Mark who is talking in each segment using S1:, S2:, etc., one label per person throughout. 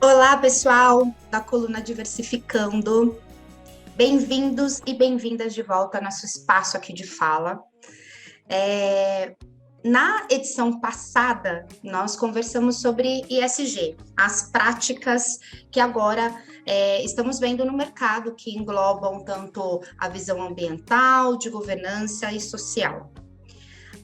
S1: Olá, pessoal da Coluna Diversificando. Bem-vindos e bem-vindas de volta ao nosso espaço aqui de fala. Na edição passada, nós conversamos sobre ESG, as práticas que agora estamos vendo no mercado, que englobam tanto a visão ambiental, de governança e social.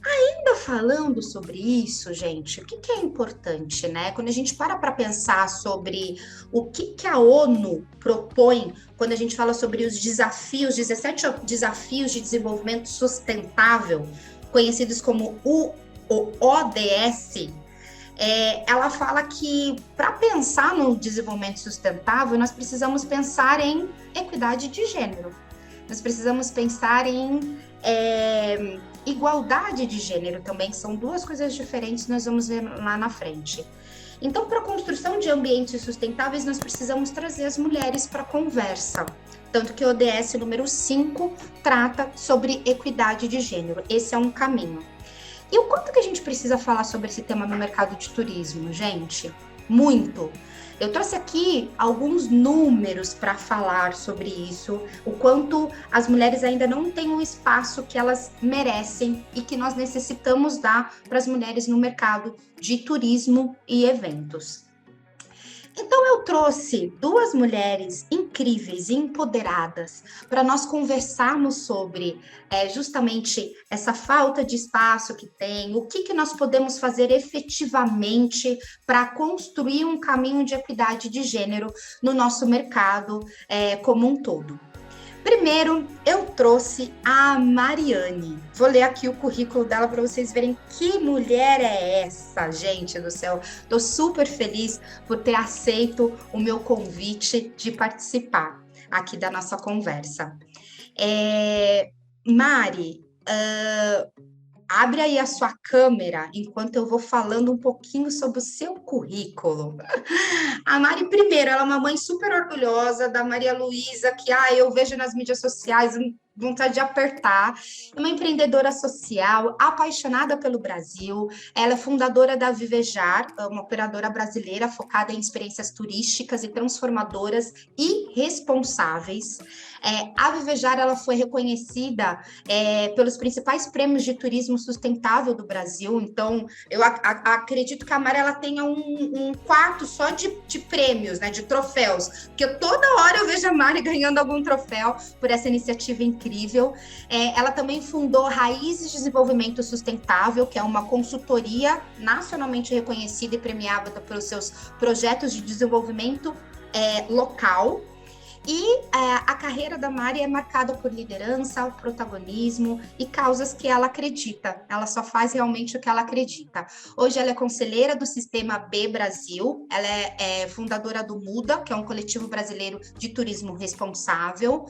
S1: Ainda falando sobre isso, gente, o que é importante, né? Quando a gente para pensar sobre o que a ONU propõe, quando a gente fala sobre os desafios, 17 desafios de desenvolvimento sustentável, conhecidos como o ODS, ela fala que para pensar no desenvolvimento sustentável, nós precisamos pensar em equidade de gênero. Nós precisamos pensar em igualdade de gênero também, são duas coisas diferentes, nós vamos ver lá na frente. Então, para a construção de ambientes sustentáveis, nós precisamos trazer as mulheres para a conversa. Tanto que o ODS número 5 trata sobre equidade de gênero. Esse é um caminho. E o quanto que a gente precisa falar sobre esse tema no mercado de turismo, gente? Muito. Eu trouxe aqui alguns números para falar sobre isso, o quanto as mulheres ainda não têm o espaço que elas merecem e que nós necessitamos dar para as mulheres no mercado de turismo e eventos. Então, eu trouxe duas mulheres incríveis e empoderadas para nós conversarmos sobre justamente essa falta de espaço que tem, o que nós podemos fazer efetivamente para construir um caminho de equidade de gênero no nosso mercado como um todo. Primeiro, eu trouxe a Mariane. Vou ler aqui o currículo dela para vocês verem que mulher é essa, gente do céu. Estou super feliz por ter aceito o meu convite de participar aqui da nossa conversa. Mari, abre aí a sua câmera enquanto eu vou falando um pouquinho sobre o seu currículo. A Mari, primeiro, ela é uma mãe super orgulhosa da Maria Luísa, que eu vejo nas mídias sociais, vontade de apertar. É uma empreendedora social, apaixonada pelo Brasil. Ela é fundadora da Vivejar, uma operadora brasileira focada em experiências turísticas e transformadoras e responsáveis. A Vivejar, ela foi reconhecida pelos principais prêmios de turismo sustentável do Brasil. Então, eu acredito que a Mari ela tenha um quarto só de prêmios, né, de troféus, porque toda hora eu vejo a Mari ganhando algum troféu por essa iniciativa incrível. Ela também fundou Raízes de Desenvolvimento Sustentável, que é uma consultoria nacionalmente reconhecida e premiada pelos seus projetos de desenvolvimento local. E a carreira da Mari é marcada por liderança, protagonismo e causas que ela acredita. Ela só faz realmente o que ela acredita. Hoje ela é conselheira do Sistema B Brasil, ela é fundadora do MUDA, que é um coletivo brasileiro de turismo responsável.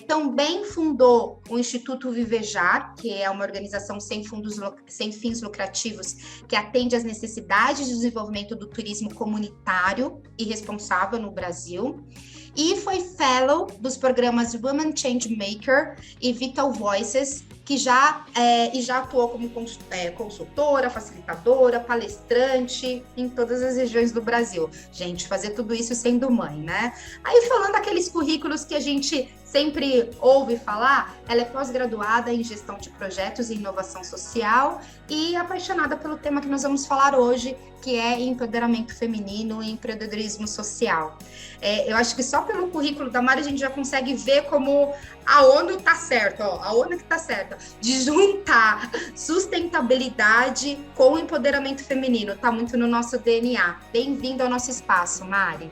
S1: Também fundou o Instituto Vivejar, que é uma organização sem fins lucrativos que atende às necessidades de desenvolvimento do turismo comunitário e responsável no Brasil. E foi fellow dos programas Women Change Maker e Vital Voices, que já atuou como consultora, facilitadora, palestrante em todas as regiões do Brasil. Gente, fazer tudo isso sendo mãe, né? Aí falando aqueles currículos que a gente sempre ouve falar, ela é pós-graduada em gestão de projetos e inovação social e apaixonada pelo tema que nós vamos falar hoje, que é empoderamento feminino e empreendedorismo social. Eu acho que só pelo currículo da Mari a gente já consegue ver como a ONU está certa, a ONU que está certa, de juntar sustentabilidade com empoderamento feminino, está muito no nosso DNA. Bem-vindo ao nosso espaço, Mari.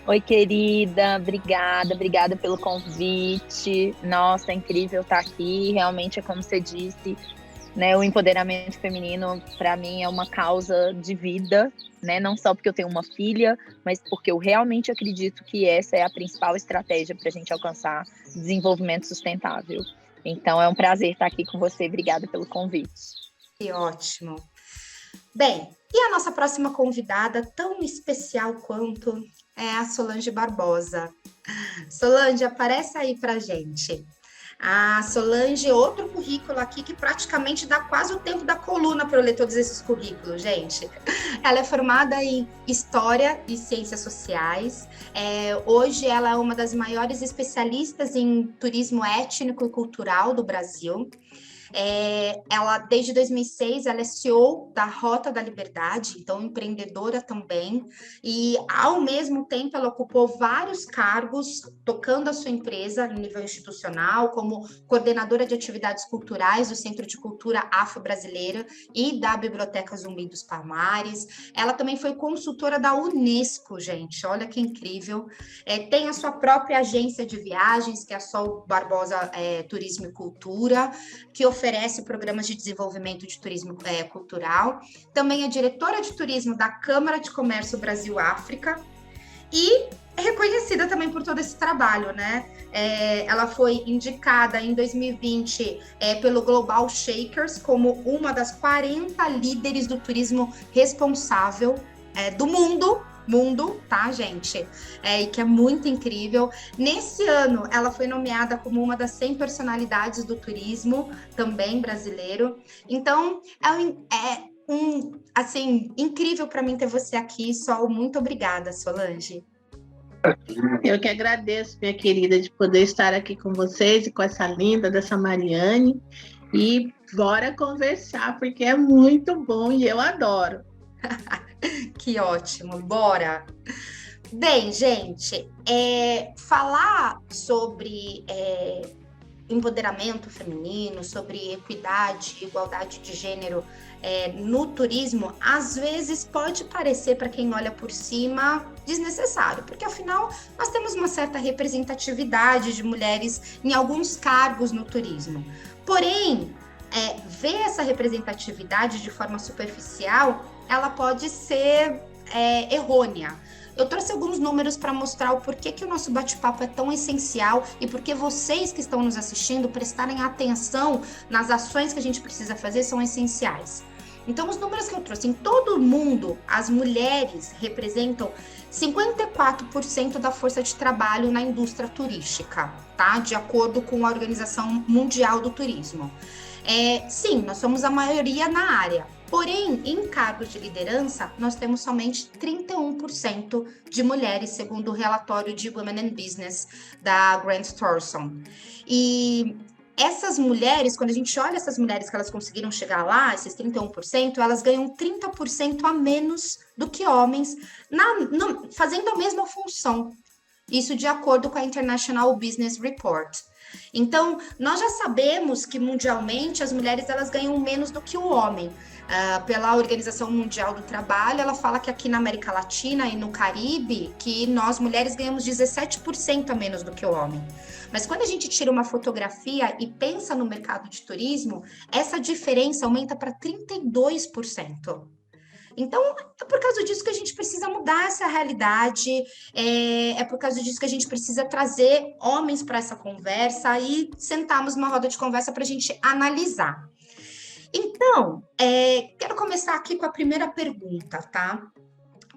S2: Oi, querida, obrigada pelo convite. Nossa, é incrível estar aqui. Realmente é como você disse, né? O empoderamento feminino, para mim, é uma causa de vida, né? Não só porque eu tenho uma filha, mas porque eu realmente acredito que essa é a principal estratégia para a gente alcançar desenvolvimento sustentável. Então, é um prazer estar aqui com você. Obrigada pelo convite.
S1: Que ótimo. Bem, e a nossa próxima convidada, tão especial quanto, é a Solange Barbosa. Solange, aparece aí pra gente. A Solange, outro currículo aqui que praticamente dá quase o tempo da coluna para eu ler todos esses currículos, gente. Ela é formada em História e Ciências Sociais. Hoje ela é uma das maiores especialistas em turismo étnico e cultural do Brasil. Ela, desde 2006, ela é CEO da Rota da Liberdade, então empreendedora também, e ao mesmo tempo ela ocupou vários cargos tocando a sua empresa em nível institucional, como coordenadora de atividades culturais do Centro de Cultura Afro-Brasileira e da Biblioteca Zumbi dos Palmares. Ela também foi consultora da Unesco, gente, olha que incrível. Tem a sua própria agência de viagens, que é a Sol Barbosa Turismo e Cultura, que oferece programas de desenvolvimento de turismo cultural. Também é diretora de turismo da Câmara de Comércio Brasil-África e é reconhecida também por todo esse trabalho, né? Ela foi indicada em 2020 pelo Global Shakers como uma das 40 líderes do turismo responsável do mundo, tá, gente? E que é muito incrível. Nesse ano, ela foi nomeada como uma das 100 personalidades do turismo, também brasileiro. Então, assim, incrível para mim ter você aqui, Sol. Muito obrigada, Solange.
S3: Eu que agradeço, minha querida, de poder estar aqui com vocês e com essa linda dessa Mariane. E bora conversar, porque é muito bom e eu adoro.
S1: Que ótimo, bora! Bem, gente, falar sobre empoderamento feminino, sobre equidade, igualdade de gênero no turismo, às vezes pode parecer, para quem olha por cima, desnecessário, porque afinal nós temos uma certa representatividade de mulheres em alguns cargos no turismo. Porém, ver essa representatividade de forma superficial, ela pode ser errônea. Eu trouxe alguns números para mostrar o porquê que o nosso bate-papo é tão essencial e porque vocês que estão nos assistindo prestarem atenção nas ações que a gente precisa fazer são essenciais. Então, os números que eu trouxe, em todo o mundo, as mulheres representam 54% da força de trabalho na indústria turística, tá? De acordo com a Organização Mundial do Turismo. Sim, nós somos a maioria na área. Porém, em cargos de liderança, nós temos somente 31% de mulheres, segundo o relatório de Women in Business da Grant Thornton. E essas mulheres, quando a gente olha essas mulheres que elas conseguiram chegar lá, esses 31%, elas ganham 30% a menos do que homens, fazendo a mesma função. Isso de acordo com a International Business Report. Então, nós já sabemos que mundialmente as mulheres elas ganham menos do que o homem. Pela Organização Mundial do Trabalho, ela fala que aqui na América Latina e no Caribe, que nós mulheres ganhamos 17% a menos do que o homem. Mas quando a gente tira uma fotografia e pensa no mercado de turismo, essa diferença aumenta para 32%. Então, é por causa disso que a gente precisa mudar essa realidade, é por causa disso que a gente precisa trazer homens para essa conversa e sentarmos numa roda de conversa para a gente analisar. Então, quero começar aqui com a primeira pergunta, tá?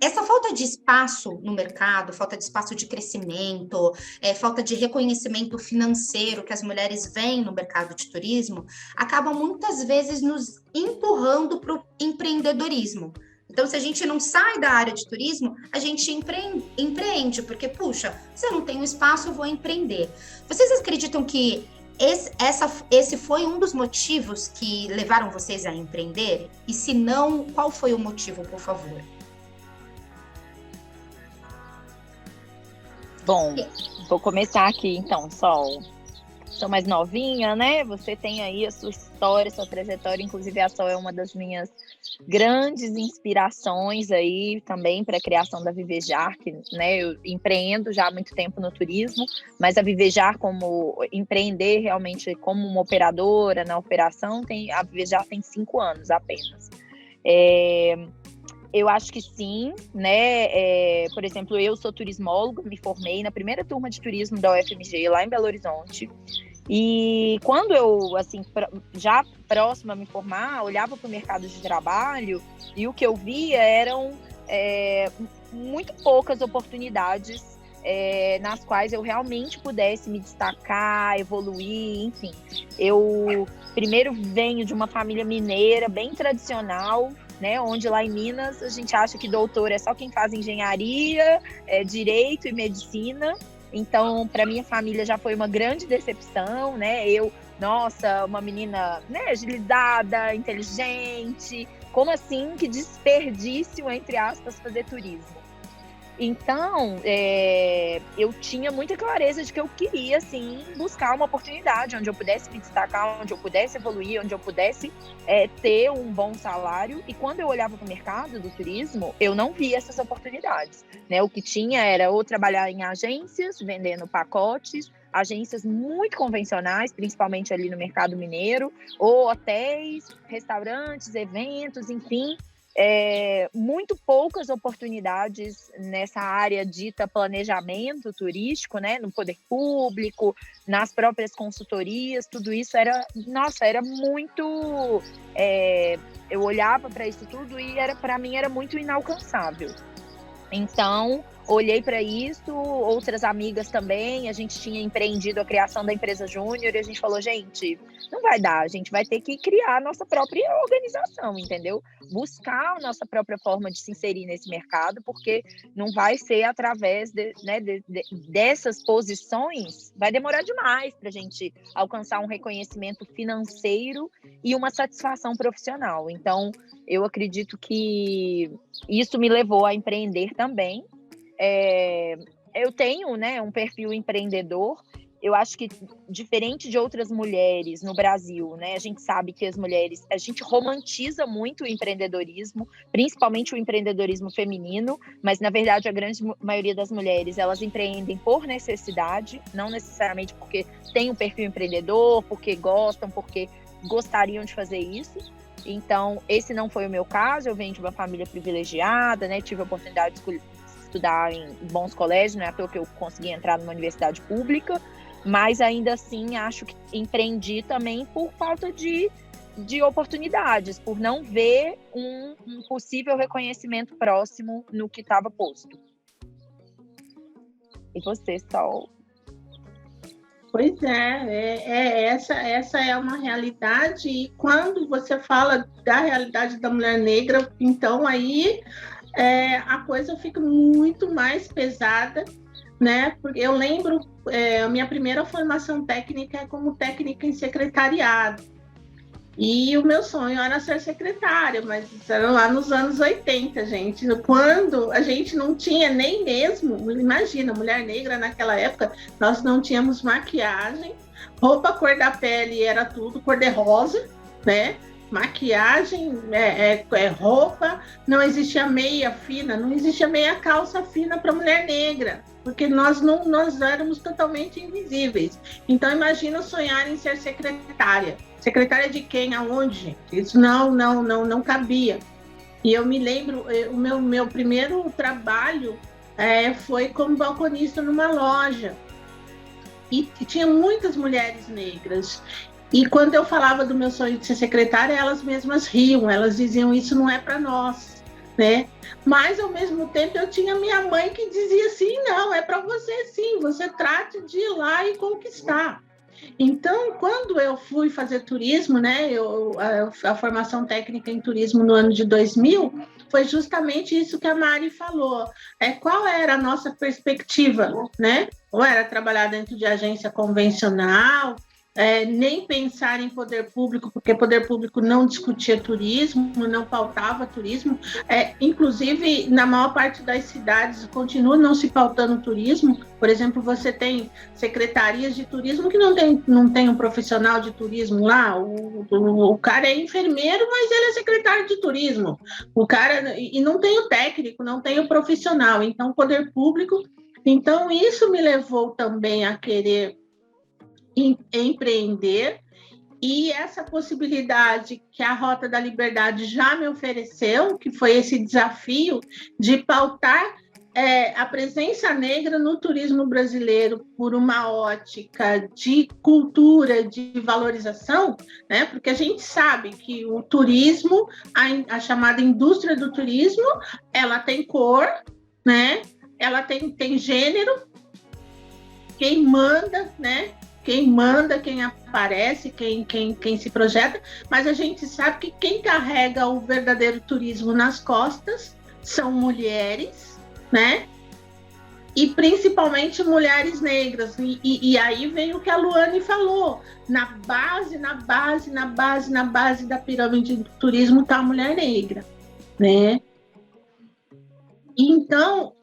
S1: Essa falta de espaço no mercado, falta de espaço de crescimento, falta de reconhecimento financeiro que as mulheres veem no mercado de turismo, acaba muitas vezes nos empurrando para o empreendedorismo. Então, se a gente não sai da área de turismo, a gente empreende, porque, puxa, se eu não tenho espaço, eu vou empreender. Vocês acreditam que esse foi um dos motivos que levaram vocês a empreender? E se não, qual foi o motivo, por favor?
S2: Bom, vou começar aqui então, Sol. Sou mais novinha, né? Você tem aí a sua história, sua trajetória. Inclusive, a Sol é uma das minhas grandes inspirações aí também para a criação da Vivejar, que, né, eu empreendo já há muito tempo no turismo, mas a Vivejar, como empreender realmente como uma operadora na operação, a Vivejar tem 5 anos apenas. Eu acho que sim, né? Por exemplo, eu sou turismóloga, me formei na primeira turma de turismo da UFMG, lá em Belo Horizonte. E quando eu, assim, já próxima a me formar, olhava para o mercado de trabalho e o que eu via eram muito poucas oportunidades nas quais eu realmente pudesse me destacar, evoluir, enfim. Eu primeiro venho de uma família mineira bem tradicional, né, onde lá em Minas a gente acha que doutor é só quem faz engenharia, direito e medicina. Então, para minha família já foi uma grande decepção, né? Nossa, uma menina, né, agilizada, inteligente. Como assim que desperdício, entre aspas, fazer turismo? Então, eu tinha muita clareza de que eu queria, assim, buscar uma oportunidade onde eu pudesse me destacar, onde eu pudesse evoluir, onde eu pudesse ter um bom salário. E quando eu olhava para o mercado do turismo, eu não via essas oportunidades, né? O que tinha era ou trabalhar em agências, vendendo pacotes, agências muito convencionais, principalmente ali no mercado mineiro, ou hotéis, restaurantes, eventos, enfim. Muito poucas oportunidades nessa área dita planejamento turístico, né, no poder público, nas próprias consultorias, tudo isso era muito... eu olhava para isso tudo e para mim era muito inalcançável. Então, olhei para isso, outras amigas também, a gente tinha empreendido a criação da empresa Júnior e a gente falou, gente, não vai dar, a gente vai ter que criar a nossa própria organização, entendeu? Buscar a nossa própria forma de se inserir nesse mercado, porque não vai ser através dessas posições, vai demorar demais para a gente alcançar um reconhecimento financeiro e uma satisfação profissional. Então, eu acredito que isso me levou a empreender também. Eu tenho, né, um perfil empreendedor. Eu acho que, diferente de outras mulheres no Brasil, né, a gente sabe que as mulheres, a gente romantiza muito o empreendedorismo, principalmente o empreendedorismo feminino, mas, na verdade, a grande maioria das mulheres, elas empreendem por necessidade, não necessariamente porque têm um perfil empreendedor, porque gostam, porque gostariam de fazer isso. Então, esse não foi o meu caso, eu venho de uma família privilegiada, né, tive a oportunidade de estudar em bons colégios, não é à toa que eu consegui entrar numa universidade pública, mas ainda assim acho que empreendi também por falta de oportunidades, por não ver um possível reconhecimento próximo no que estava posto. E você, Sol?
S3: Pois essa é uma realidade, e quando você fala da realidade da mulher negra, então aí a coisa fica muito mais pesada, né? Porque eu lembro, a minha primeira formação técnica é como técnica em secretariado. E o meu sonho era ser secretária, mas isso era lá nos anos 80, gente. Quando a gente não tinha nem mesmo, imagina, mulher negra naquela época, nós não tínhamos maquiagem, roupa cor da pele era tudo cor de rosa, né? Maquiagem, roupa, não existia meia fina, não existia meia calça fina para mulher negra, porque nós éramos totalmente invisíveis. Então imagina sonhar em ser secretária. Secretária de quem? Aonde, gente? Isso não cabia. E eu me lembro, o meu primeiro trabalho foi como balconista numa loja. E tinha muitas mulheres negras. E quando eu falava do meu sonho de ser secretária, elas mesmas riam, elas diziam, isso não é para nós, né? Mas, ao mesmo tempo, eu tinha minha mãe que dizia assim, não, é para você sim, você trate de ir lá e conquistar. Então, quando eu fui fazer turismo, né, a formação técnica em turismo no ano de 2000, foi justamente isso que a Mari falou. Qual era a nossa perspectiva, né? Ou era trabalhar dentro de agência convencional, nem pensar em poder público, porque poder público não discutia turismo, não pautava turismo. Inclusive, na maior parte das cidades, continua não se pautando turismo. Por exemplo, você tem secretarias de turismo que não tem um profissional de turismo lá. O cara é enfermeiro, mas ele é secretário de turismo. O cara, e não tem o técnico, não tem o profissional. Então, poder público. Então, isso me levou também a querer empreender, e essa possibilidade que a Rota da Liberdade já me ofereceu, que foi esse desafio de pautar a presença negra no turismo brasileiro por uma ótica de cultura, de valorização, né? Porque a gente sabe que o turismo, a chamada indústria do turismo, ela tem cor, né? Ela tem gênero, quem manda, né? Quem manda, quem aparece, quem se projeta, mas a gente sabe que quem carrega o verdadeiro turismo nas costas são mulheres, né? E principalmente mulheres negras. E aí vem o que a Luane falou: na base da pirâmide do turismo está a mulher negra, né? Então,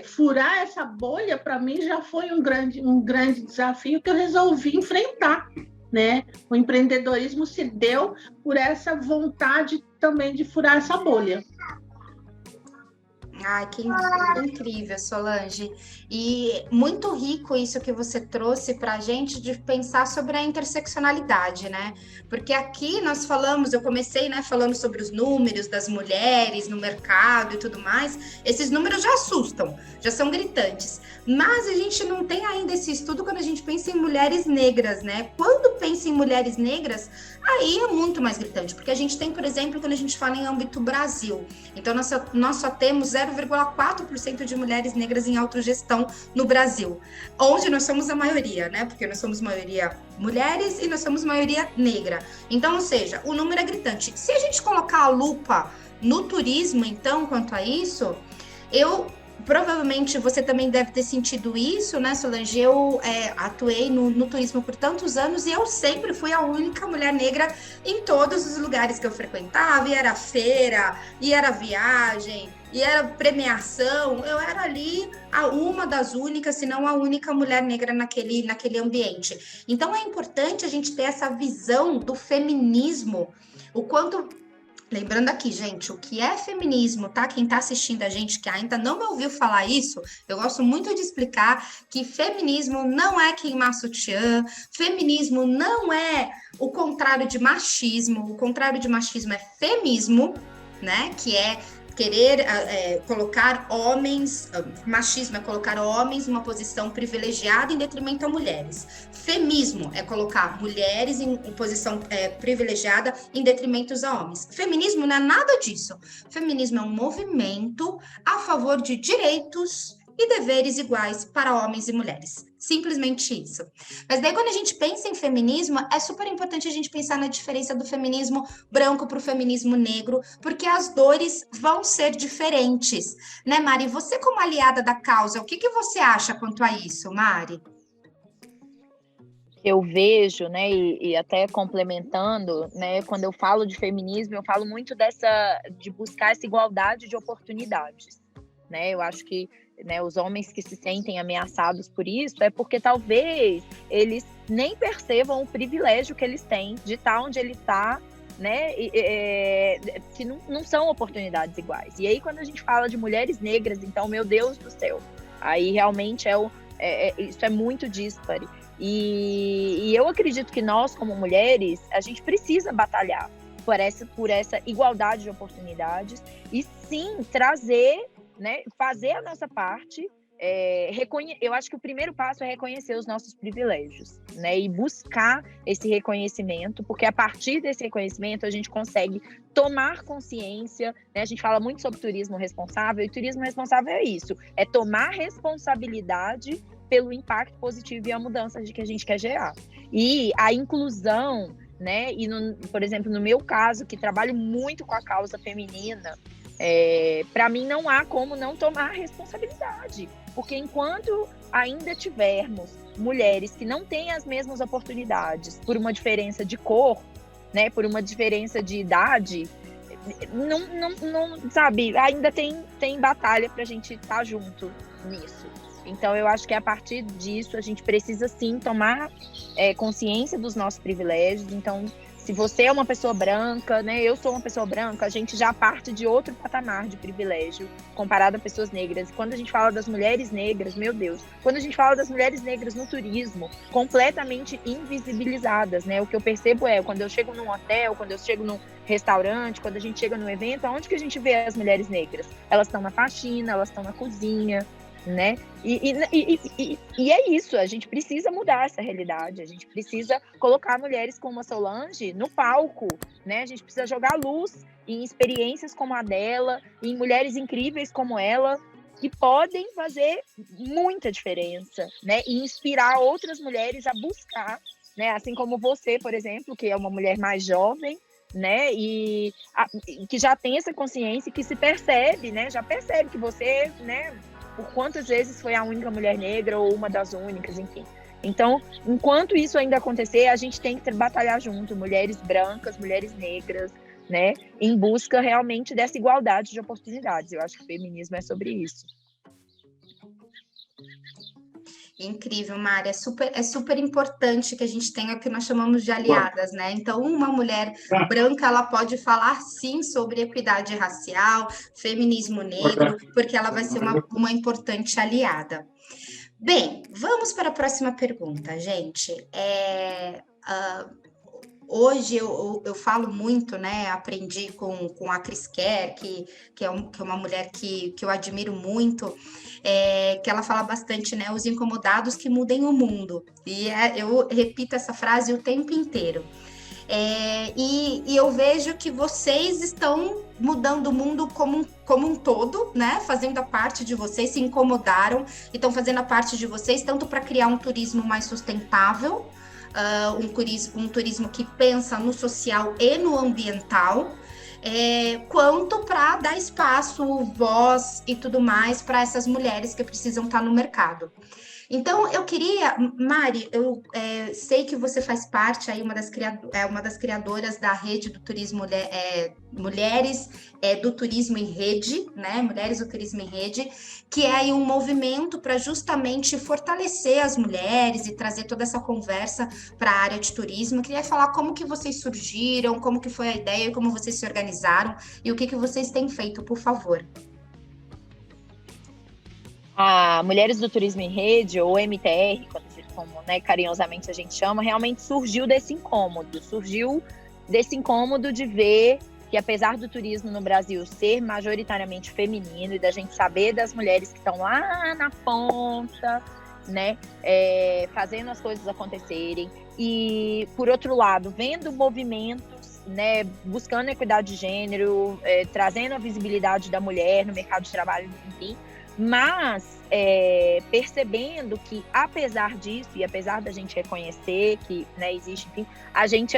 S3: furar essa bolha, para mim, já foi um grande desafio que eu resolvi enfrentar, né? O empreendedorismo se deu por essa vontade também de furar essa bolha.
S1: Ai, que incrível, Solange. E muito rico isso que você trouxe para a gente de pensar sobre a interseccionalidade, né? Porque aqui nós falamos, eu comecei, né, falando sobre os números das mulheres no mercado e tudo mais. Esses números já assustam, já são gritantes. Mas a gente não tem ainda esse estudo quando a gente pensa em mulheres negras, né? Quando pensa em mulheres negras, aí é muito mais gritante, porque a gente tem, por exemplo, quando a gente fala em âmbito Brasil, então nós só temos 0,4% de mulheres negras em autogestão no Brasil, onde nós somos a maioria, né? Porque nós somos maioria mulheres e nós somos maioria negra. Então, ou seja, o número é gritante. Se a gente colocar a lupa no turismo, então, quanto a isso, provavelmente você também deve ter sentido isso, né, Solange? Eu atuei no turismo por tantos anos e eu sempre fui a única mulher negra em todos os lugares que eu frequentava, e era feira, e era viagem, e era premiação. Eu era ali uma das únicas, se não a única mulher negra naquele ambiente. Então é importante a gente ter essa visão do feminismo, o quanto. Lembrando aqui, gente, o que é feminismo, tá? Quem tá assistindo a gente que ainda não me ouviu falar isso, eu gosto muito de explicar que feminismo não é queimar sutiã, feminismo não é o contrário de machismo, o contrário de machismo é femismo, né? Que é querer colocar homens, machismo é colocar homens numa posição privilegiada em detrimento a mulheres. Feminismo é colocar mulheres em posição privilegiada em detrimento a homens. Feminismo não é nada disso. Feminismo é um movimento a favor de direitos e deveres iguais para homens e mulheres. Simplesmente isso. Mas daí, quando a gente pensa em feminismo, é super importante a gente pensar na diferença do feminismo branco para o feminismo negro, porque as dores vão ser diferentes. Né, Mari? Você, como aliada da causa, o que você acha quanto a isso, Mari?
S2: Eu vejo, né, e até complementando, né, quando eu falo de feminismo, eu falo muito de buscar essa igualdade de oportunidades, né? Eu acho que, né, os homens que se sentem ameaçados por isso é porque talvez eles nem percebam o privilégio que eles têm de estar onde ele está, né? Que não são oportunidades iguais. E aí, quando a gente fala de mulheres negras, então, meu Deus do céu, aí realmente isso é muito díspare. E eu acredito que nós, como mulheres, a gente precisa batalhar por essa igualdade de oportunidades e sim trazer, né, fazer a nossa parte. Eu acho que o primeiro passo é reconhecer os nossos privilégios, né, e buscar esse reconhecimento, porque a partir desse reconhecimento a gente consegue tomar consciência, né? A gente fala muito sobre turismo responsável, e turismo responsável é isso, é tomar responsabilidade pelo impacto positivo e a mudança de que a gente quer gerar. E a inclusão, né? E por exemplo, no meu caso, que trabalho muito com a causa feminina, para mim não há como não tomar responsabilidade, porque enquanto ainda tivermos mulheres que não têm as mesmas oportunidades por uma diferença de cor, né, por uma diferença de idade, não sabe, ainda tem batalha para a gente estar junto nisso. Então, eu acho que a partir disso a gente precisa sim tomar consciência dos nossos privilégios. Então, se você é uma pessoa branca, né, eu sou uma pessoa branca, a gente já parte de outro patamar de privilégio comparado a pessoas negras. E quando a gente fala das mulheres negras, meu Deus, quando a gente fala das mulheres negras no turismo, completamente invisibilizadas, né? O que eu percebo quando eu chego num hotel, quando eu chego num restaurante, quando a gente chega num evento, aonde que a gente vê as mulheres negras? Elas estão na faxina, elas estão na cozinha, né? E é isso, a gente precisa mudar essa realidade, a gente precisa colocar mulheres como a Solange no palco, né? A gente precisa jogar luz em experiências como a dela, em mulheres incríveis como ela, que podem fazer muita diferença, né? E inspirar outras mulheres a buscar, né? Assim como você, por exemplo, que é uma mulher mais jovem, né? E que já tem essa consciência, que se percebe, né? Já percebe que você, né? Por quantas vezes foi a única mulher negra ou uma das únicas, enfim. Então, enquanto isso ainda acontecer, a gente tem que batalhar junto, mulheres brancas, mulheres negras, né, em busca realmente dessa igualdade de oportunidades. Eu acho que o feminismo é sobre isso.
S1: Incrível, Mari. É super importante que a gente tenha o que nós chamamos de aliadas, né? Então, uma mulher branca, ela pode falar, sim, sobre equidade racial, feminismo negro, porque ela vai ser uma importante aliada. Bem, vamos para a próxima pergunta, gente. Hoje eu falo muito, né? Aprendi com a Cris Kerr, que é uma mulher que eu admiro muito, que ela fala bastante, né? Os incomodados que mudem o mundo. E eu repito essa frase o tempo inteiro. E eu vejo que vocês estão mudando o mundo como um todo, né? Fazendo a parte de vocês, se incomodaram e estão fazendo a parte de vocês, tanto para criar um turismo mais sustentável, um turismo que pensa no social e no ambiental, quanto para dar espaço, voz e tudo mais para essas mulheres que precisam estar no mercado. Então, eu queria, Mari, eu sei que você faz parte aí, uma das criadoras da rede do turismo, Mulheres do Turismo em Rede, né? Mulheres do Turismo em Rede, que é aí um movimento para justamente fortalecer as mulheres e trazer toda essa conversa para a área de turismo. Eu queria falar como que vocês surgiram, como que foi a ideia, como vocês se organizaram e o que vocês têm feito, por favor.
S2: A Mulheres do Turismo em Rede, ou MTR, como né, carinhosamente a gente chama, realmente surgiu desse incômodo de ver que, apesar do turismo no Brasil ser majoritariamente feminino e da gente saber das mulheres que estão lá na ponta, né, fazendo as coisas acontecerem, e, por outro lado, vendo movimentos, né, buscando a equidade de gênero, trazendo a visibilidade da mulher no mercado de trabalho, enfim, mas percebendo que, apesar disso, e apesar da gente reconhecer que, né, existe, enfim, a gente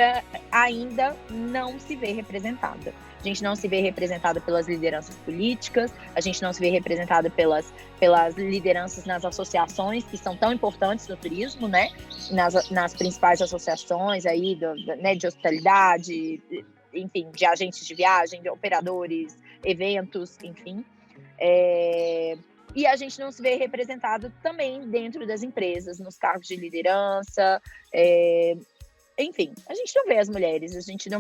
S2: ainda não se vê representada. A gente não se vê representada pelas lideranças políticas, a gente não se vê representada pelas lideranças nas associações que são tão importantes no turismo, né? Nas principais associações aí né, de hospitalidade, enfim, de agentes de viagem, de operadores, eventos, enfim. E a gente não se vê representado também dentro das empresas, nos cargos de liderança, enfim, a gente não vê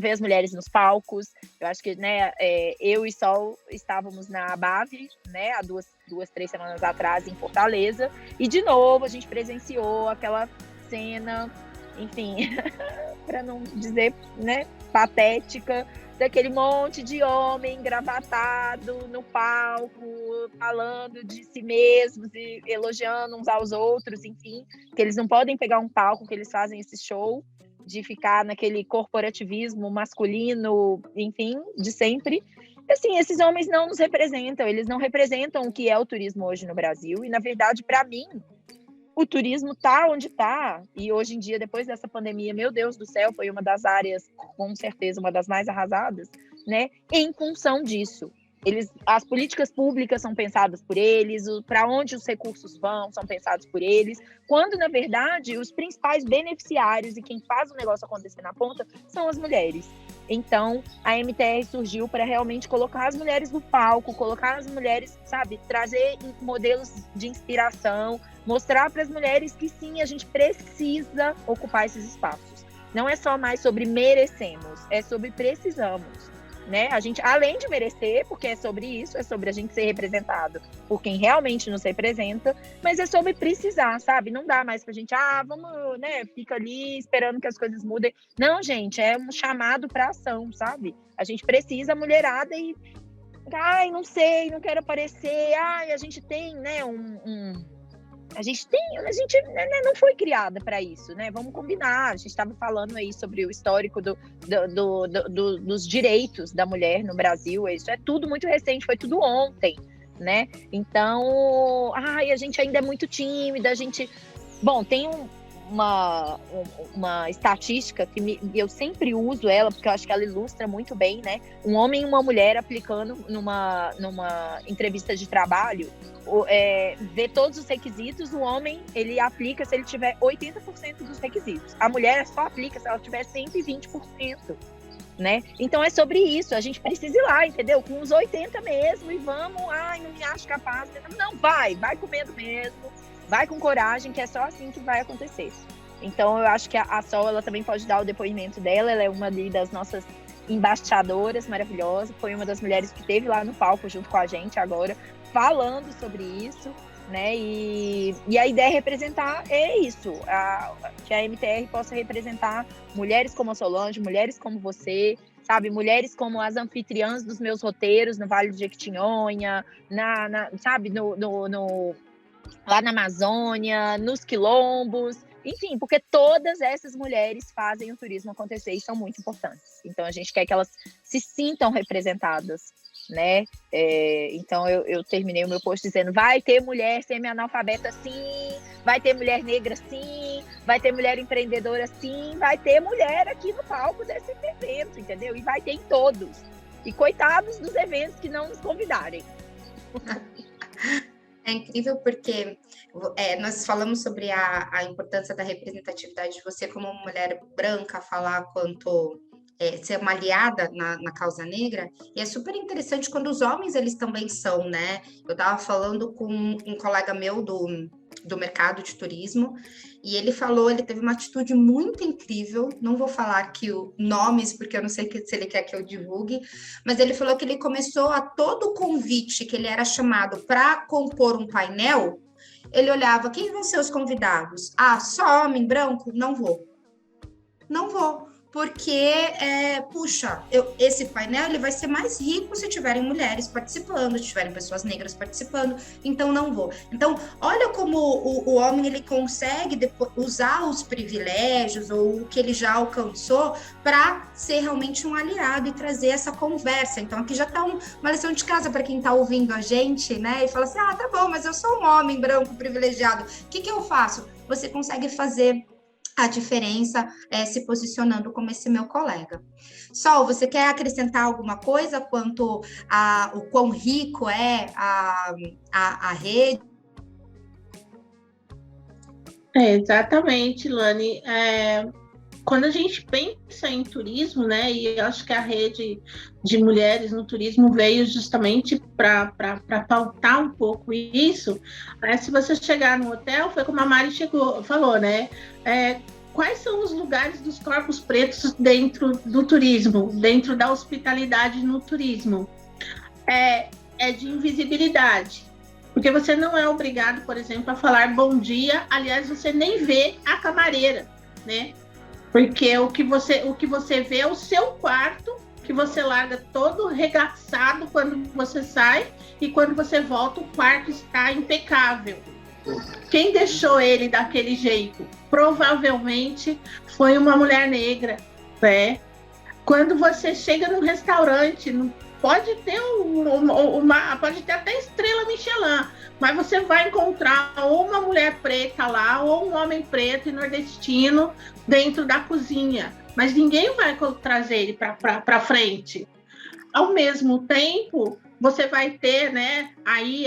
S2: as mulheres nos palcos. Eu acho que, né, eu e Sol estávamos na ABAV, né, há 3 semanas atrás em Fortaleza, e de novo a gente presenciou aquela cena, enfim, para não dizer, né, patética, daquele monte de homem engravatado no palco, falando de si mesmos e elogiando uns aos outros, enfim, que eles não podem pegar um palco, que eles fazem esse show de ficar naquele corporativismo masculino, enfim, de sempre. Assim, esses homens não nos representam, eles não representam o que é o turismo hoje no Brasil, e, na verdade, para mim, o turismo está onde está, e hoje em dia, depois dessa pandemia, meu Deus do céu, foi uma das áreas, com certeza, uma das mais arrasadas, né? Em função disso. As políticas públicas são pensadas por eles, para onde os recursos vão são pensados por eles, quando, na verdade, os principais beneficiários e quem faz o negócio acontecer na ponta são as mulheres. Então, a MTR surgiu para realmente colocar as mulheres no palco, colocar as mulheres, sabe, trazer modelos de inspiração, mostrar para as mulheres que sim, a gente precisa ocupar esses espaços. Não é só mais sobre merecemos, é sobre precisamos, né? A gente, além de merecer, porque é sobre isso, é sobre a gente ser representado por quem realmente nos representa, mas é sobre precisar, sabe? Não dá mais pra gente, vamos, né, fica ali esperando que as coisas mudem. Não, gente, é um chamado pra ação, sabe? A gente precisa, mulherada, e não sei, não quero aparecer, a gente tem, né, a gente não foi criada para isso, né? Vamos combinar. A gente estava falando aí sobre o histórico dos direitos da mulher no Brasil. Isso é tudo muito recente, foi tudo ontem, né? Então, a gente ainda é muito tímida, a gente... Bom, tem uma estatística que eu sempre uso ela, porque eu acho que ela ilustra muito bem, né? Um homem e uma mulher aplicando numa entrevista de trabalho, vê todos os requisitos, o homem, ele aplica se ele tiver 80% dos requisitos. A mulher só aplica se ela tiver 120%. Né? Então é sobre isso, a gente precisa ir lá, entendeu? Com os 80 mesmo, e vamos, não me acho capaz. Não, vai com medo mesmo, vai com coragem, que é só assim que vai acontecer. Então eu acho que a Sol, ela também pode dar o depoimento dela, ela é uma das nossas embaixadoras maravilhosas, foi uma das mulheres que esteve lá no palco junto com a gente agora, falando sobre isso, né? E a ideia é representar isso, que a MTR possa representar mulheres como a Solange, mulheres como você, sabe? Mulheres como as anfitriãs dos meus roteiros no Vale do Jequitinhonha, sabe? Lá na Amazônia, nos quilombos, enfim, porque todas essas mulheres fazem o turismo acontecer e são muito importantes. Então a gente quer que elas se sintam representadas, né? Então eu terminei o meu post dizendo: vai ter mulher semi-analfabeta sim, vai ter mulher negra sim, vai ter mulher empreendedora sim, vai ter mulher aqui no palco desse evento, entendeu? E vai ter em todos. E coitados dos eventos que não nos convidarem.
S1: É incrível porque nós falamos sobre a importância da representatividade de você como uma mulher branca, falar quanto ser uma aliada na causa negra, e é super interessante quando os homens, eles também são, né? Eu estava falando com um colega meu do mercado de turismo, e ele teve uma atitude muito incrível, não vou falar aqui nomes, porque eu não sei se ele quer que eu divulgue, mas ele falou que ele começou a todo convite que ele era chamado para compor um painel, ele olhava, quem vão ser os convidados? Só homem branco? Não vou. Porque, esse painel ele vai ser mais rico se tiverem mulheres participando, se tiverem pessoas negras participando, então não vou. Então, olha como o homem ele consegue usar os privilégios ou o que ele já alcançou para ser realmente um aliado e trazer essa conversa. Então, aqui já está uma lição de casa para quem está ouvindo a gente, né? E fala assim, tá bom, mas eu sou um homem branco privilegiado, o que eu faço? Você consegue fazer a diferença se posicionando como esse meu colega. Sol, você quer acrescentar alguma coisa quanto o quão rico é a rede?
S3: Exatamente, Lani. Quando a gente pensa em turismo, né, e eu acho que a rede de mulheres no turismo veio justamente para pautar um pouco isso. Se você chegar no hotel, foi como a Mari falou, né? Quais são os lugares dos corpos pretos dentro do turismo, dentro da hospitalidade no turismo? É de invisibilidade. Porque você não é obrigado, por exemplo, a falar bom dia. Aliás, você nem vê a camareira, né? Porque o que você vê é o seu quarto, que você larga todo regaçado quando você sai, e quando você volta, o quarto está impecável. Quem deixou ele daquele jeito? Provavelmente foi uma mulher negra, né? Quando você chega num restaurante, pode ter pode ter até estrela Michelin, mas você vai encontrar ou uma mulher preta lá, ou um homem preto e nordestino dentro da cozinha, mas ninguém vai trazer ele para frente. Ao mesmo tempo, você vai ter, né, aí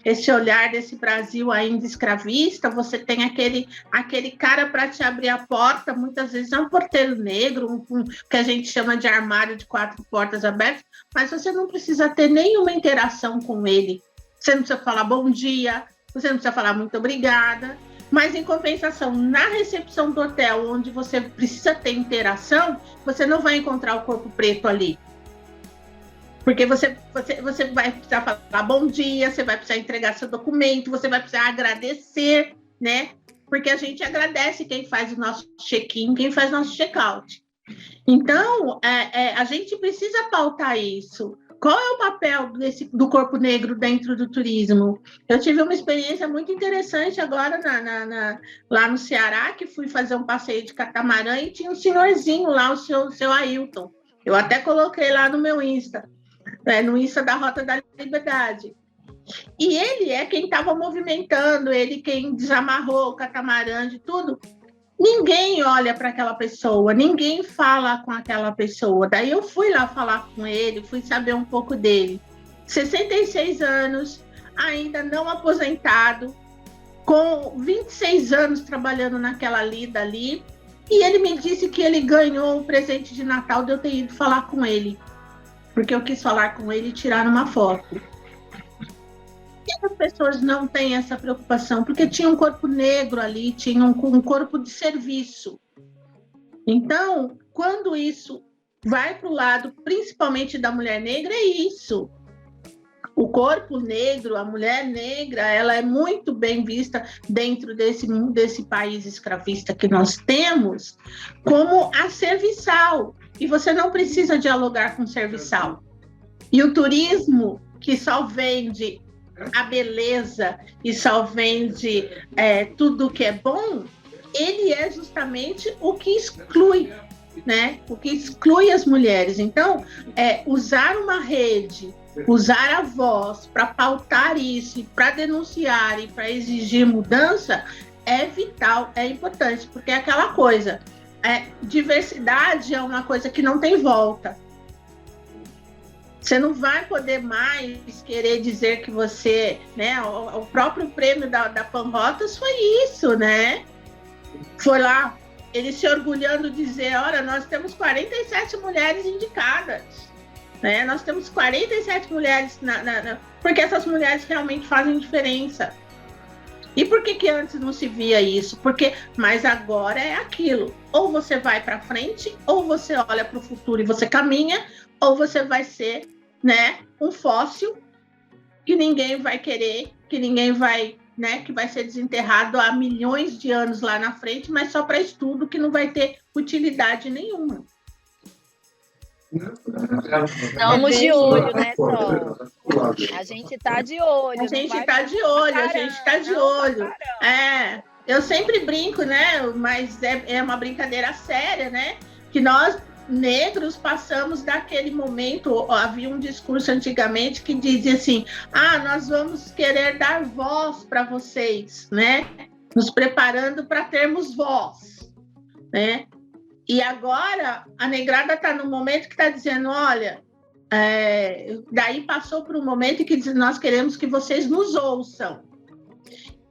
S3: esse olhar desse Brasil ainda escravista, você tem aquele cara para te abrir a porta, muitas vezes é um porteiro negro, que a gente chama de armário de 4 portas abertas, mas você não precisa ter nenhuma interação com ele. Você não precisa falar bom dia, você não precisa falar muito obrigada, mas em compensação, na recepção do hotel, onde você precisa ter interação, você não vai encontrar o corpo preto ali. Porque você vai precisar falar bom dia, você vai precisar entregar seu documento, você vai precisar agradecer, né? Porque a gente agradece quem faz o nosso check-in, quem faz o nosso check-out. Então, a gente precisa pautar isso. Qual é o papel do corpo negro dentro do turismo? Eu tive uma experiência muito interessante agora lá no Ceará, que fui fazer um passeio de catamarã e tinha um senhorzinho lá, o seu Ailton. Eu até coloquei lá no meu Insta. no Insta da Rota da Liberdade. E ele é quem estava movimentando, ele quem desamarrou o catamarã de tudo. Ninguém olha para aquela pessoa, ninguém fala com aquela pessoa. Daí eu fui lá falar com ele, fui saber um pouco dele. 66 anos, ainda não aposentado, com 26 anos trabalhando naquela lida ali. E ele me disse que ele ganhou o presente de Natal de eu ter ido falar com ele. Porque eu quis falar com ele e tirar uma foto. E as pessoas não têm essa preocupação? Porque tinha um corpo negro ali, tinha um corpo de serviço. Então, quando isso vai para o lado, principalmente da mulher negra, é isso. O corpo negro, a mulher negra, ela é muito bem vista dentro desse país escravista que nós temos, como a serviçal. E você não precisa dialogar com o serviçal. E o turismo, que só vende a beleza e só vende tudo que é bom, ele é justamente o que exclui, né? O que exclui as mulheres. Então, usar uma rede, usar a voz para pautar isso, para denunciar e para exigir mudança é vital, é importante, porque é aquela coisa, diversidade é uma coisa que não tem volta. Você não vai poder mais querer dizer que você, né? O próprio prêmio da Panrotas foi isso, né? Foi lá, ele se orgulhando de dizer, olha, nós temos 47 mulheres indicadas, né? Nós temos 47 mulheres, porque essas mulheres realmente fazem diferença. E por que antes não se via isso? Mas agora é aquilo. Ou você vai para frente, ou você olha para o futuro e você caminha, ou você vai ser, né, um fóssil que ninguém vai querer, que ninguém vai, né, que vai ser desenterrado há milhões de anos lá na frente, mas só para estudo que não vai ter utilidade nenhuma.
S2: Estamos de olho, né, Sol? A gente está de olho.
S3: A gente está de olho, a gente está de olho. Eu sempre brinco, né, mas é uma brincadeira séria, né, que nós negros passamos daquele momento. Havia um discurso antigamente que dizia assim, nós vamos querer dar voz para vocês, né? Nos preparando para termos voz, né? E agora a negrada está no momento que está dizendo, olha, daí passou para um momento que diz, nós queremos que vocês nos ouçam.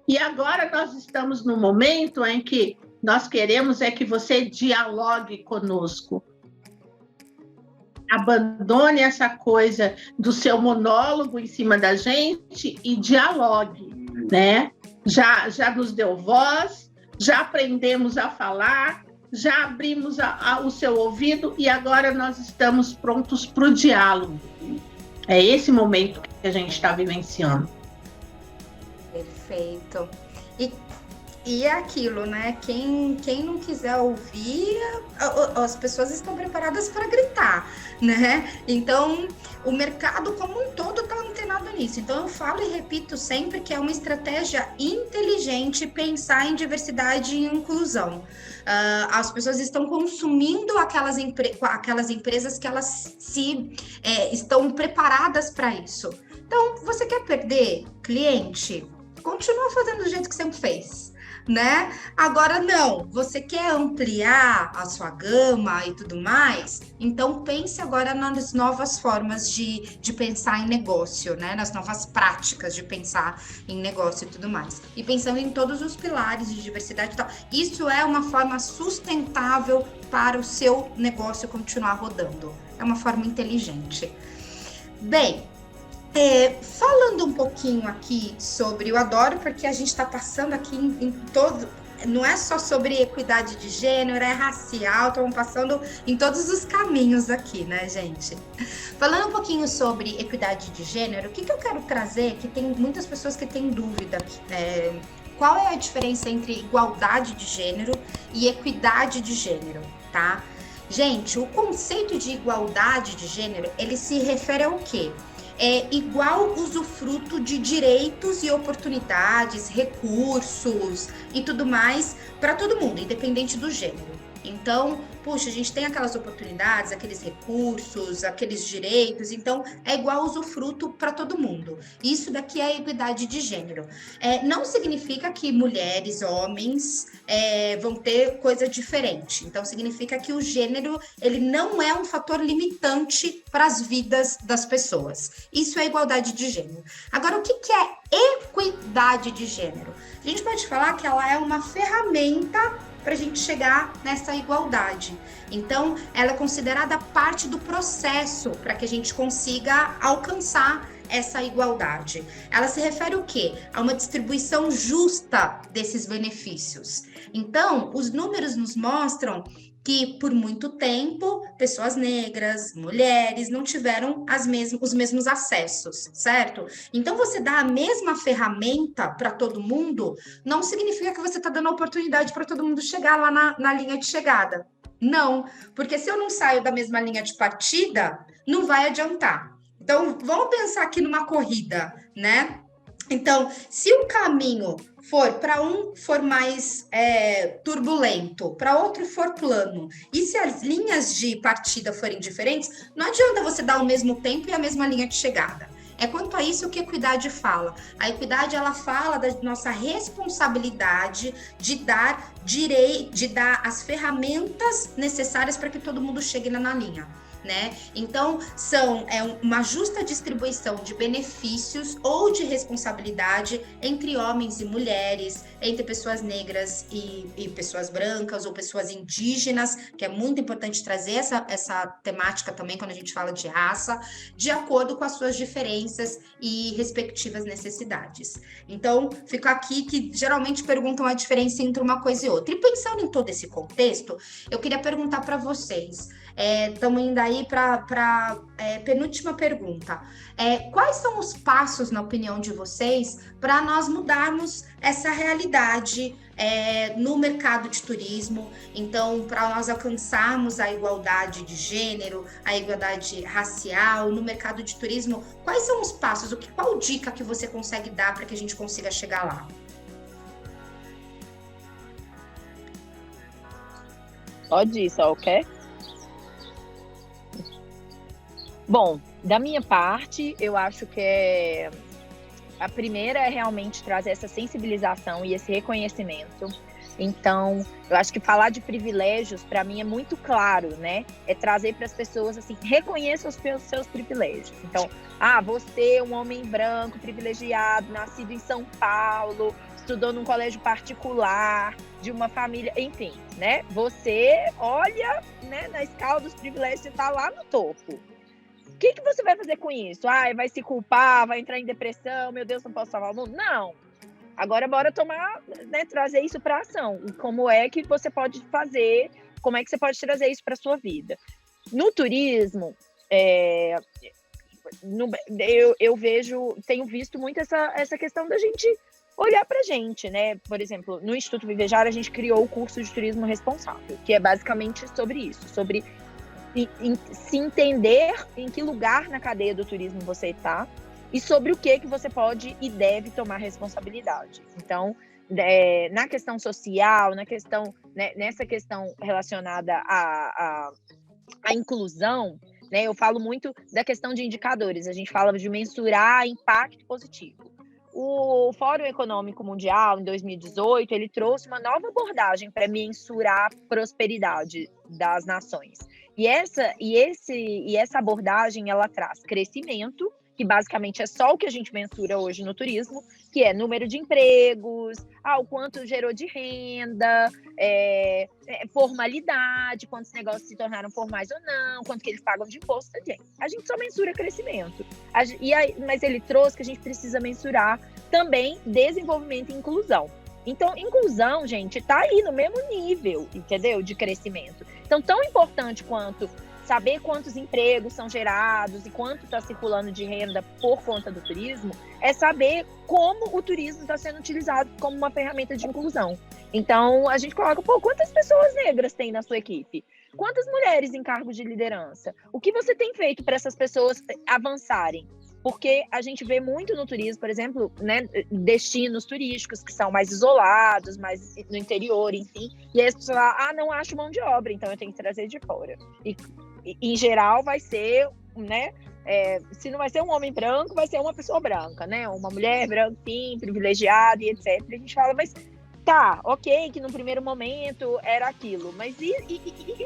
S3: E agora nós estamos no momento em que nós queremos que você dialogue conosco. Abandone essa coisa do seu monólogo em cima da gente e dialogue, né? Já nos deu voz, já aprendemos a falar, já abrimos o seu ouvido e agora nós estamos prontos para o diálogo. É esse momento que a gente está vivenciando.
S1: Perfeito. E é aquilo, né? Quem não quiser ouvir, as pessoas estão preparadas para gritar, né? Então, o mercado como um todo está antenado nisso. Então, eu falo e repito sempre que é uma estratégia inteligente pensar em diversidade e inclusão. As pessoas estão consumindo aquelas empresas que elas estão preparadas para isso. Então, você quer perder cliente? Continua fazendo do jeito que sempre fez, né? Agora não, você quer ampliar a sua gama e tudo mais, então pense agora nas novas formas de pensar em negócio, né? Nas novas práticas de pensar em negócio e tudo mais. E pensando em todos os pilares de diversidade e tal. Isso é uma forma sustentável para o seu negócio continuar rodando. É uma forma inteligente. Bem, falando um pouquinho aqui sobre, eu adoro porque a gente está passando aqui em todo, não é só sobre equidade de gênero, é racial, estamos passando em todos os caminhos aqui, né, gente? Falando um pouquinho sobre equidade de gênero, o que eu quero trazer, que tem muitas pessoas que têm dúvida, qual é a diferença entre igualdade de gênero e equidade de gênero, tá? Gente, o conceito de igualdade de gênero, ele se refere ao quê? É igual usufruto de direitos e oportunidades, recursos e tudo mais para todo mundo, independente do gênero. Então, puxa, a gente tem aquelas oportunidades, aqueles recursos, aqueles direitos, então é igual usufruto para todo mundo. Isso daqui é a equidade de gênero. Não significa que mulheres, homens vão ter coisa diferente. Então significa que o gênero ele não é um fator limitante para as vidas das pessoas. Isso é igualdade de gênero. Agora, o que é equidade de gênero? A gente pode falar que ela é uma ferramenta para a gente chegar nessa igualdade. Então, ela é considerada parte do processo para que a gente consiga alcançar essa igualdade. Ela se refere ao quê? A uma distribuição justa desses benefícios. Então, os números nos mostram que, por muito tempo, pessoas negras, mulheres, não tiveram os mesmos acessos, certo? Então, você dá a mesma ferramenta para todo mundo, não significa que você está dando a oportunidade para todo mundo chegar lá na linha de chegada. Não, porque se eu não saio da mesma linha de partida, não vai adiantar. Então, vamos pensar aqui numa corrida, né? Então, se o caminho para um for mais turbulento, para outro for plano, e se as linhas de partida forem diferentes, não adianta você dar o mesmo tempo e a mesma linha de chegada. É quanto a isso que a equidade fala. A equidade, ela fala da nossa responsabilidade de dar as ferramentas necessárias para que todo mundo chegue na linha. Né? Então, uma justa distribuição de benefícios ou de responsabilidade entre homens e mulheres, entre pessoas negras e pessoas brancas ou pessoas indígenas, que é muito importante trazer essa temática também quando a gente fala de raça, de acordo com as suas diferenças e respectivas necessidades. Então, fica aqui que geralmente perguntam a diferença entre uma coisa e outra. E pensando em todo esse contexto, eu queria perguntar para vocês, estamos indo aí para a penúltima pergunta. Quais são os passos, na opinião de vocês, para nós mudarmos essa realidade no mercado de turismo? Então, para nós alcançarmos a igualdade de gênero, a igualdade racial no mercado de turismo, quais são os passos? Qual dica que você consegue dar para que a gente consiga chegar lá?
S2: Pode ir, só quer? Bom, da minha parte, eu acho que a primeira é realmente trazer essa sensibilização e esse reconhecimento. Então, eu acho que falar de privilégios, para mim, é muito claro, né? É trazer para as pessoas, assim, reconheça os seus privilégios. Então, você é um homem branco, privilegiado, nascido em São Paulo, estudou num colégio particular, de uma família, enfim, né? Você olha, né, na escala dos privilégios, você está lá no topo. O que você vai fazer com isso? Vai se culpar, vai entrar em depressão, meu Deus, não posso salvar o mundo? Não. Agora, bora trazer isso para ação. Como é que você pode fazer, como é que você pode trazer isso para a sua vida? No turismo, tenho visto muito essa questão da gente olhar para a gente, né? Por exemplo, no Instituto Vivejar, a gente criou o curso de turismo responsável, que é basicamente sobre isso, sobre se entender em que lugar na cadeia do turismo você está e sobre o que você pode e deve tomar responsabilidade. Então, na questão social, nessa questão relacionada à inclusão, né, eu falo muito da questão de indicadores, a gente fala de mensurar impacto positivo. O Fórum Econômico Mundial, em 2018, ele trouxe uma nova abordagem para mensurar a prosperidade das nações. E essa abordagem, ela traz crescimento, que basicamente é só o que a gente mensura hoje no turismo, que é número de empregos, o quanto gerou de renda, formalidade, quantos negócios se tornaram formais ou não, quanto que eles pagam de imposto. A gente só mensura crescimento. Mas ele trouxe que a gente precisa mensurar também desenvolvimento e inclusão. Então, inclusão, gente, está aí no mesmo nível, entendeu? De crescimento. Então, tão importante quanto saber quantos empregos são gerados e quanto está circulando de renda por conta do turismo, é saber como o turismo está sendo utilizado como uma ferramenta de inclusão. Então, a gente coloca, quantas pessoas negras tem na sua equipe? Quantas mulheres em cargos de liderança? O que você tem feito para essas pessoas avançarem? porque a gente vê muito no turismo, por exemplo, né, destinos turísticos que são mais isolados, mais no interior, enfim, e aí as pessoas falam, não acho mão de obra, então eu tenho que trazer de fora. E em geral vai ser, né, se não vai ser um homem branco, vai ser uma pessoa branca, né, uma mulher branca, sim, privilegiada e etc. E a gente fala, mas tá, ok, que no primeiro momento era aquilo, mas e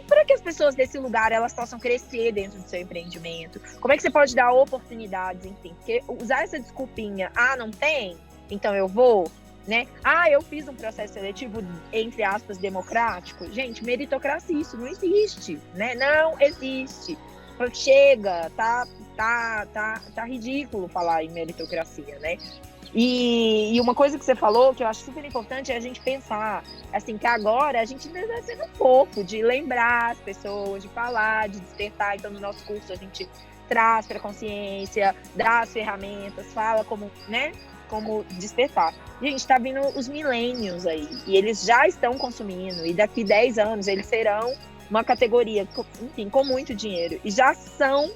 S2: para que as pessoas desse lugar elas possam crescer dentro do seu empreendimento? Como é que você pode dar oportunidades, enfim? Porque usar essa desculpinha, não tem, então eu vou, né? Eu fiz um processo seletivo, entre aspas, democrático. Gente, meritocracia, isso não existe, né? Não existe. Chega, tá ridículo falar em meritocracia, né? E uma coisa que você falou, que eu acho super importante, é a gente pensar, assim, que agora a gente ainda está sendo fofo de lembrar as pessoas, de falar, de despertar. Então, no nosso curso, a gente traz para a consciência, dá as ferramentas, fala como, né, como despertar. E a gente está vindo os millennials aí, e eles já estão consumindo, e daqui 10 anos eles serão uma categoria, enfim, com muito dinheiro, e já são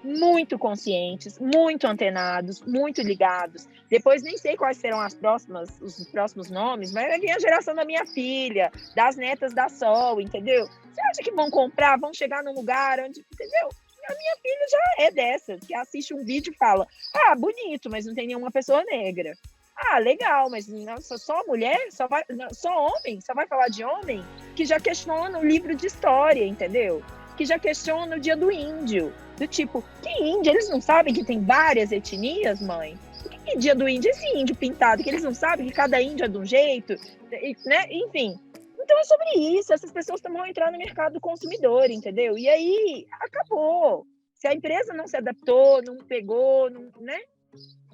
S2: muito conscientes, muito antenados, muito ligados. Depois nem sei quais serão os próximos nomes, mas vai vir a geração da minha filha, das netas da Sol, entendeu? Você acha que vão comprar, vão chegar num lugar onde, entendeu? A minha filha já é dessas, que assiste um vídeo e fala, bonito, mas não tem nenhuma pessoa negra. Legal, mas só mulher, só homem, só vai falar de homem, que já questiona o livro de história, entendeu? Que já questiona o dia do índio. Do tipo, que índio? Eles não sabem que tem várias etnias, mãe? O que é dia do índio? Esse índio pintado, que eles não sabem que cada índio é de um jeito, né? Enfim. Então é sobre isso. Essas pessoas vão entrar no mercado do consumidor, entendeu? E aí, acabou. Se a empresa não se adaptou, não pegou, não, né?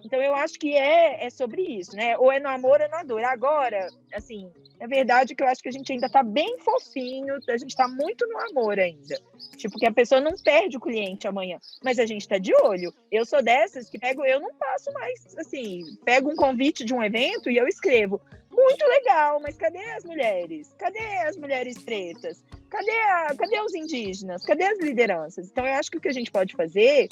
S2: Então, eu acho que é sobre isso, né? Ou é no amor ou é na dor. Agora, assim, é verdade que eu acho que a gente ainda tá bem fofinho, a gente tá muito no amor ainda. Tipo, que a pessoa não perde o cliente amanhã, mas a gente tá de olho. Eu sou dessas que eu não passo mais, assim, pego um convite de um evento e eu escrevo, muito legal, mas cadê as mulheres? Cadê as mulheres pretas? Cadê os indígenas? Cadê as lideranças? Então, eu acho que o que a gente pode fazer,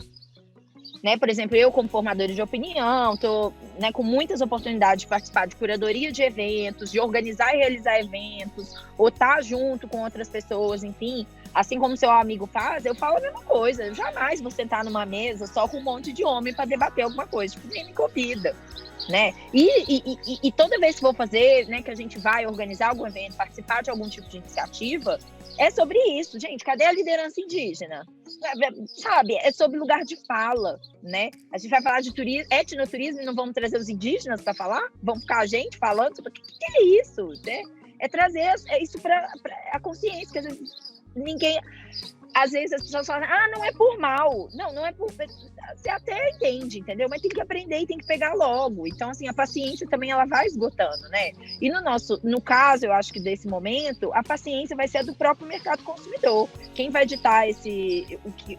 S2: né, por exemplo, eu como formadora de opinião, estou, né, com muitas oportunidades de participar de curadoria de eventos, de organizar e realizar eventos, ou estar junto com outras pessoas, enfim, assim como seu amigo faz, eu falo a mesma coisa. Eu jamais vou sentar numa mesa só com um monte de homem para debater alguma coisa, tipo, nem me convida, né? E toda vez que vou fazer, né, que a gente vai organizar algum evento, participar de algum tipo de iniciativa, é sobre isso, gente. Cadê a liderança indígena? Sabe? É sobre lugar de fala, né? A gente vai falar de etnoturismo e não vamos trazer os indígenas para falar? Vamos ficar a gente falando sobre o que é isso, né? É trazer isso para a consciência, que às vezes ninguém... Às vezes as pessoas falam, não é por mal. Não é por... Você até entende, entendeu? Mas tem que aprender e tem que pegar logo. Então, assim, a paciência também ela vai esgotando, né? E no caso, eu acho que desse momento, a paciência vai ser a do próprio mercado consumidor. Quem vai ditar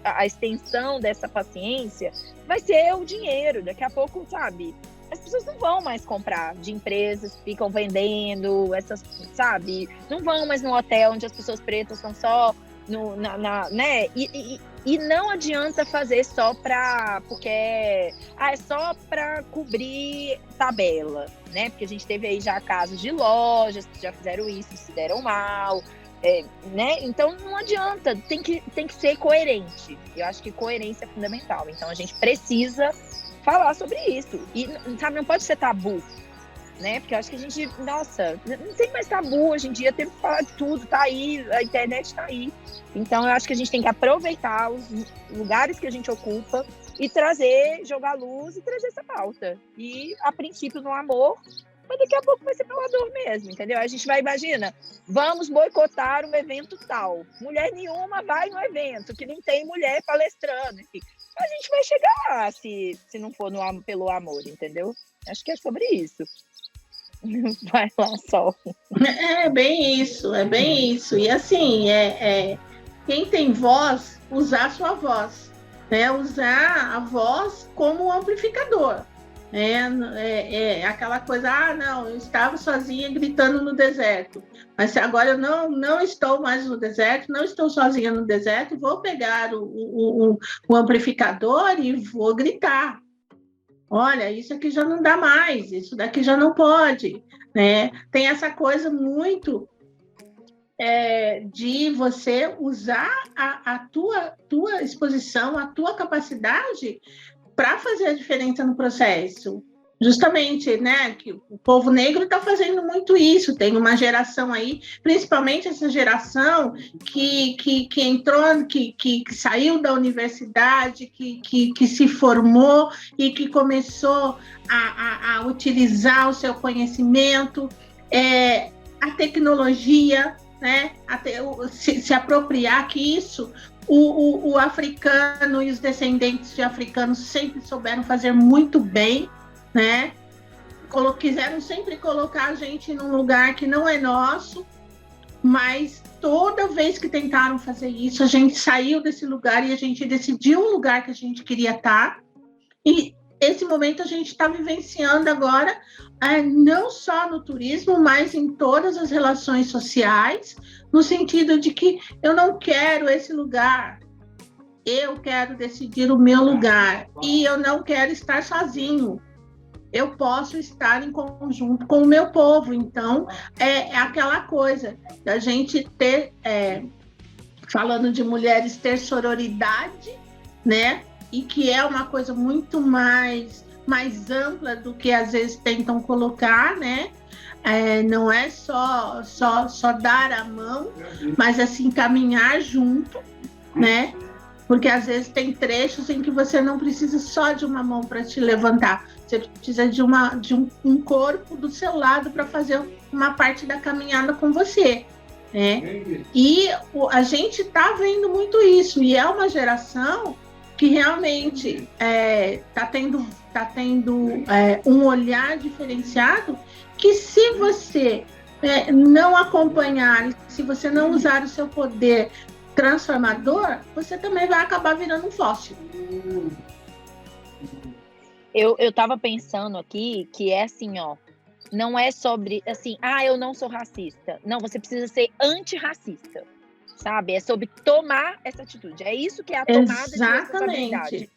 S2: a extensão dessa paciência vai ser o dinheiro. Daqui a pouco, sabe? As pessoas não vão mais comprar de empresas que ficam vendendo essas, sabe? Não vão mais no hotel onde as pessoas pretas estão só... né? E não adianta fazer só porque é só para cobrir tabela, né? Porque a gente teve aí já casos de lojas que já fizeram isso, se deram mal, né? Então não adianta, tem que ser coerente. Eu acho que coerência é fundamental. Então a gente precisa falar sobre isso e, sabe, não pode ser tabu, né? Porque eu acho que a gente, nossa, não tem mais tabu hoje em dia, temos que falar de tudo, tá aí, a internet tá aí. Então eu acho que a gente tem que aproveitar os lugares que a gente ocupa e jogar luz e trazer essa pauta. E a princípio no amor, mas daqui a pouco vai ser pela dor mesmo, entendeu? A gente imagina, vamos boicotar um evento tal. Mulher nenhuma vai no evento, que não tem mulher palestrando, enfim. A gente vai chegar lá se não for pelo amor, entendeu? Acho que é sobre isso. Vai lá, Sol.
S3: É bem isso. E assim, quem tem voz, usar a sua voz, né? Usar a voz como amplificador. Aquela coisa, não, eu estava sozinha gritando no deserto, mas agora eu não estou mais no deserto, não estou sozinha no deserto, vou pegar o amplificador e vou gritar, olha, isso aqui já não dá mais, isso daqui já não pode, né? Tem essa coisa muito de você usar a tua exposição, a tua capacidade para fazer a diferença no processo. Justamente, né, que o povo negro está fazendo muito isso. Tem uma geração aí, principalmente essa geração que entrou, que saiu da universidade, que se formou e que começou a utilizar o seu conhecimento, a tecnologia, né, se apropriar que isso o africano e os descendentes de africanos sempre souberam fazer muito bem, né? Quiseram sempre colocar a gente num lugar que não é nosso, mas toda vez que tentaram fazer isso, a gente saiu desse lugar e a gente decidiu um lugar que a gente queria estar. E esse momento a gente está vivenciando agora, não só no turismo, mas em todas as relações sociais, no sentido de que eu não quero esse lugar, eu quero decidir o meu lugar e eu não quero estar sozinho. Eu posso estar em conjunto com o meu povo. Então, é aquela coisa da gente ter, falando de mulheres, ter sororidade, né? E que é uma coisa muito mais ampla do que às vezes tentam colocar, né? Não é só dar a mão, mas assim, caminhar junto, né? Porque às vezes tem trechos em que você não precisa só de uma mão para te levantar, você precisa de um corpo do seu lado para fazer uma parte da caminhada com você, né? E a gente está vendo muito isso, e é uma geração que realmente está tendo um olhar diferenciado, que se você não acompanhar, se você não usar o seu poder transformador, você também vai acabar virando um fóssil.
S2: Eu estava pensando aqui que é assim, ó, não é sobre, assim, eu não sou racista. Não, você precisa ser antirracista, sabe? É sobre tomar essa atitude. É isso que é a tomada de responsabilidade.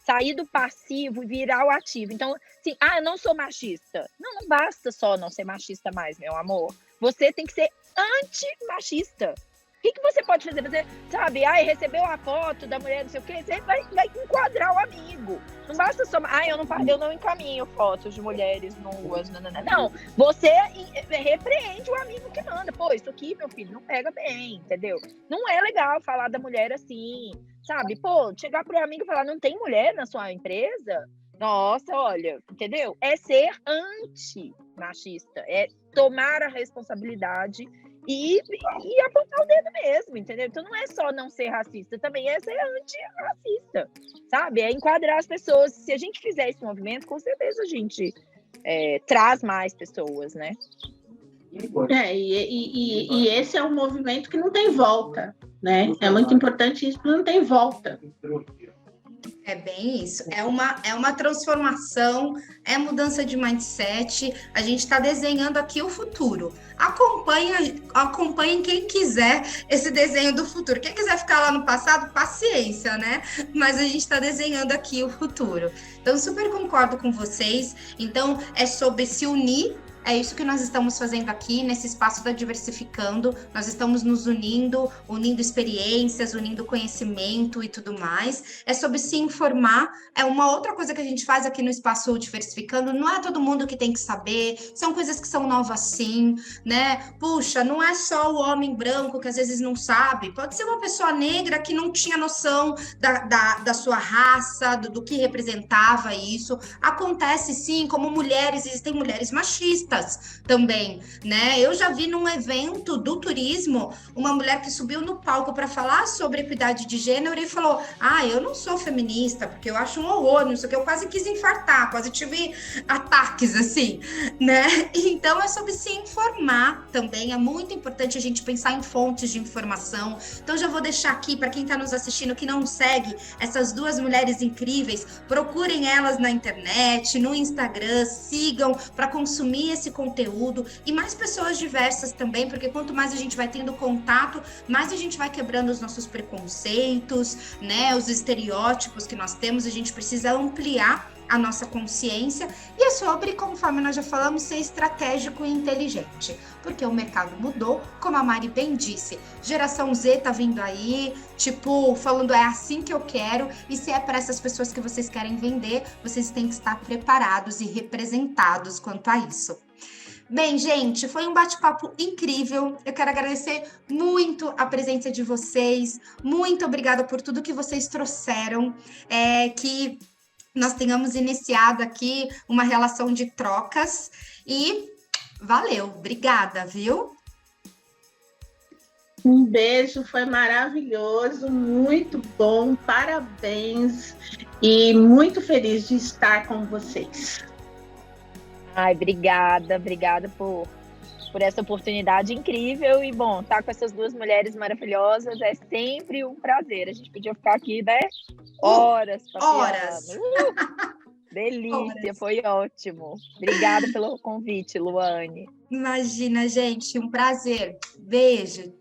S2: Sair do passivo e virar o ativo. Então, assim, eu não sou machista. Não basta só não ser machista mais, meu amor. Você tem que ser antimachista. O que você pode fazer? Você, sabe, recebeu a foto da mulher, não sei o quê, você vai enquadrar o amigo. Não basta só, eu não encaminho fotos de mulheres nuas, não. Você repreende o amigo que manda. Pô, isso aqui, meu filho, não pega bem, entendeu? Não é legal falar da mulher assim, sabe? Pô, chegar pro amigo e falar, não tem mulher na sua empresa? Nossa, olha, entendeu? É ser anti-machista, é tomar a responsabilidade e apontar o dedo mesmo, entendeu? Então não é só não ser racista, também é ser antirracista, sabe? É enquadrar as pessoas. Se a gente fizer esse movimento, com certeza a gente traz mais pessoas, né?
S3: E esse é um movimento que não tem volta, né? É muito importante isso, porque não tem volta.
S1: É bem isso, é uma transformação, é mudança de mindset, a gente está desenhando aqui o futuro. Acompanhem quem quiser esse desenho do futuro. Quem quiser ficar lá no passado, paciência, né? Mas a gente está desenhando aqui o futuro. Então, super concordo com vocês. Então, é sobre se unir. É isso que nós estamos fazendo aqui nesse espaço da Diversificando. Nós estamos nos unindo experiências, unindo conhecimento e tudo mais. É sobre se informar. É uma outra coisa que a gente faz aqui no espaço Diversificando. Não é todo mundo que tem que saber. São coisas que são novas sim, né? Puxa, não é só o homem branco que às vezes não sabe. Pode ser uma pessoa negra que não tinha noção da sua raça, do que representava isso. Acontece sim, como mulheres, existem mulheres machistas também, né? Eu já vi num evento do turismo uma mulher que subiu no palco para falar sobre equidade de gênero e falou: eu não sou feminista porque eu acho um horror, não sei o que, eu quase quis infartar, quase tive ataques assim, né? Então é sobre se informar também, é muito importante a gente pensar em fontes de informação. Então já vou deixar aqui para quem está nos assistindo que não segue essas duas mulheres incríveis, procurem elas na internet, no Instagram, sigam para consumir esse conteúdo e mais pessoas diversas também, porque quanto mais a gente vai tendo contato, mais a gente vai quebrando os nossos preconceitos, né, os estereótipos que nós temos, a gente precisa ampliar a nossa consciência, e é sobre, conforme nós já falamos, ser estratégico e inteligente, porque o mercado mudou, como a Mari bem disse, geração Z tá vindo aí, tipo, falando é assim que eu quero, e se é para essas pessoas que vocês querem vender, vocês têm que estar preparados e representados quanto a isso. Bem, gente, foi um bate-papo incrível. Eu quero agradecer muito a presença de vocês. Muito obrigada por tudo que vocês trouxeram. Que nós tenhamos iniciado aqui uma relação de trocas. E valeu, obrigada, viu?
S3: Um beijo, foi maravilhoso, muito bom, parabéns e muito feliz de estar com vocês.
S2: Ai, obrigada por essa oportunidade incrível. E, bom, estar com essas duas mulheres maravilhosas é sempre um prazer. A gente podia ficar aqui, né? Horas. Delícia,
S1: Horas.
S2: foi ótimo. Obrigada pelo convite, Luane.
S1: Imagina, gente, um prazer. Beijo.